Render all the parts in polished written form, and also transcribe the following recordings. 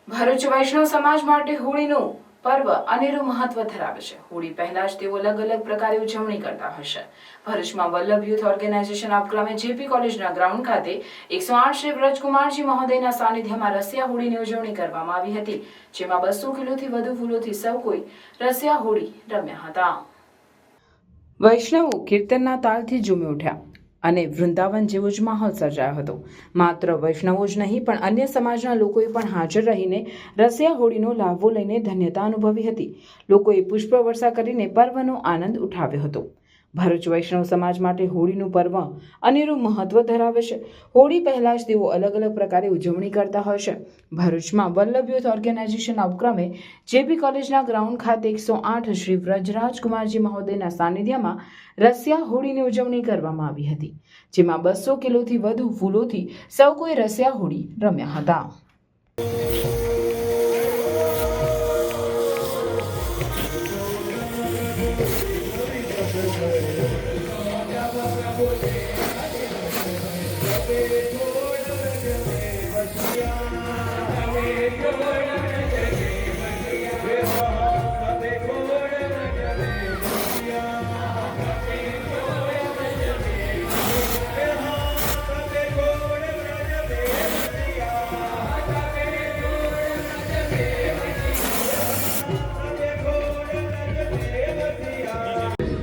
ભરૂચ વૈષ્ણવ સમાજ માટે હોળીનું પર્વ અનેરું મહત્વ ધરાવે છે। હોળી પહેલા જ તેઓ અલગ અલગ પ્રકારે ઉજવણી કરતા હોય છે। ભરૂચમાં વલ્લભ યુથ ઓર્ગેનાઇઝેશન ઉપક્રમે જેપી કોલેજના ગ્રાઉન્ડ ખાતે 108 શ્રી વ્રજકુમારજી મહોદયના સાનિધ્યમાં રસિયા હોળીની ઉજવણી કરવામાં આવી હતી, જેમાં 200 કિલોથી વધુ ફૂલોથી સૌ કોઈ રસિયા હોળી રમ્યા હતા। વૈષ્ણવો કીર્તનના તાલથી ઝૂમી ઉઠ્યા અને વૃંદાવન જેવો જ માહોલ સર્જાયો હતો। માત્ર વૈષ્ણવો જ નહીં પણ અન્ય સમાજના લોકોએ પણ હાજર રહીને રસિયા હોળીનો લાહવો લઈને ધન્યતા અનુભવી હતી। લોકોએ પુષ્પવર્ષા કરીને પર્વનો આનંદ ઉઠાવ્યો હતો। ભરૂચ વૈષ્ણવ સમાજ માટે હોળીનું પર્વ અનેરું મહત્વ ધરાવે છે। હોળી પહેલા જ તેઓ અલગ અલગ પ્રકારે ઉજવણી કરતા હોય છે। ભરૂચમાં વલ્લભ યુથ ઓર્ગેનાઇઝેશનના ઉપક્રમે જેપી કોલેજના ગ્રાઉન્ડ ખાતે 108 શ્રી વ્રજરાજકુમારજી મહોદયના સાનિધ્યમાં રસિયા હોળીની ઉજવણી કરવામાં આવી હતી, જેમાં 200 કિલોથી વધુ ફૂલોથી સૌ કોઈ રસિયા હોળી રમ્યા હતા।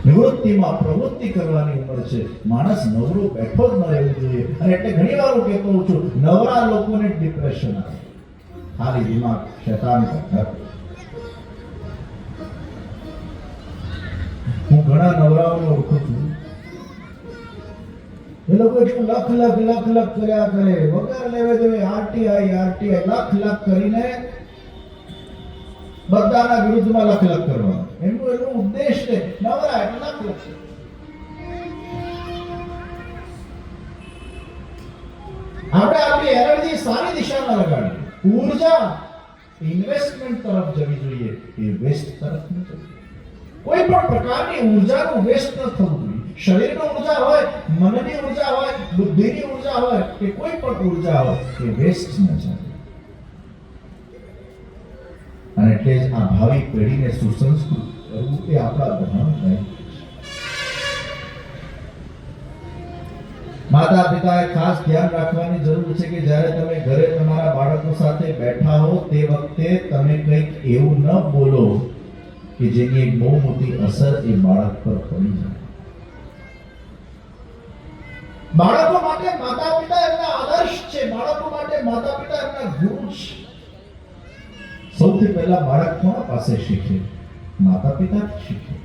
નિવૃત્તિમાં પ્રવૃત્તિ કરવાની ઉંમર છે। માણસ નવરો બેઠો જ ન રહેવું જોઈએ। અને એટલે ઘણી વાર હું કહેતો છું, નવરા લોકોને ડિપ્રેશન આવે, ખાલી દિમાગ શૈતાન કા ઘર। હું ઘણા નવરાઓને ઓળખું છું, એ લોકો એટલું લખ કર્યા કરે વગર લેવે દેવે, આરટીઆઈ લખ કરીને બધાના વિરુદ્ધમાં લખ કરવા। એમનું ઉદ્દેશ છે નવરા એટલે લખ। આપણે આપણી એનર્જી સારી દિશામાં લગાડીએ। ઉર્જા ઇન્વેસ્ટમેન્ટ તરફ જવી જોઈએ, એ વેસ્ટ તરફ ન જવી। કોઈ પણ પ્રકારની ઉર્જાનું વેસ્ટ ન થવું જોઈએ। શરીરની ઉર્જા હોય, મનની ઉર્જા હોય, બુદ્ધિની ઉર્જા હોય કે કોઈ પણ ઉર્જા હોય, એ વેસ્ટ ન જાય। અને એટલે જ આ ભાવિ પેઢીને સુસંસ્કૃત કરવું એ આપણા બધાનું દાયિત્વ છે। માતા પિતાએ ખાસ ધ્યાન રાખવાની જરૂર છે કે જ્યારે તમે ઘરે તમારા બાળકો સાથે બેઠા હો તે વખતે તમે કંઈક એવું ન બોલો કે જેની એક બહુ મોટી અસર એ બાળક પર પડી જાય। બાળકો માટે માતા પિતા એમના આદર્શ છે, બાળકો માટે માતા પિતા એમના ગુરુ છે। સૌથી પહેલા બાળક કોના પાસે શીખે? માતા પિતા શીખે।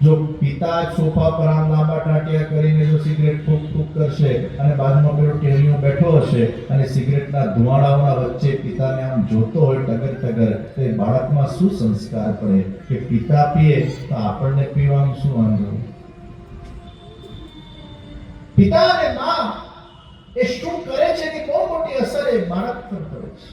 જો પિતા સોફા પર આમ લાંબા ટાટિયા કરીને જો સિગરેટ ફૂંક કરશે અને બાજુમાં પેલો ટેણીઓ બેઠો હશે અને સિગરેટના ધુમાડાઓના વચ્ચે પિતાને આમ જોતો હોય ટગર તો એ બાળકમાં શું સંસ્કાર પડે કે પિતા પીએ તો આપણને પીવાનું શું વાંધો? પિતા અને મા એ શું કરે છે એની બહુ મોટી અસર એ બાળક પર પડે છે।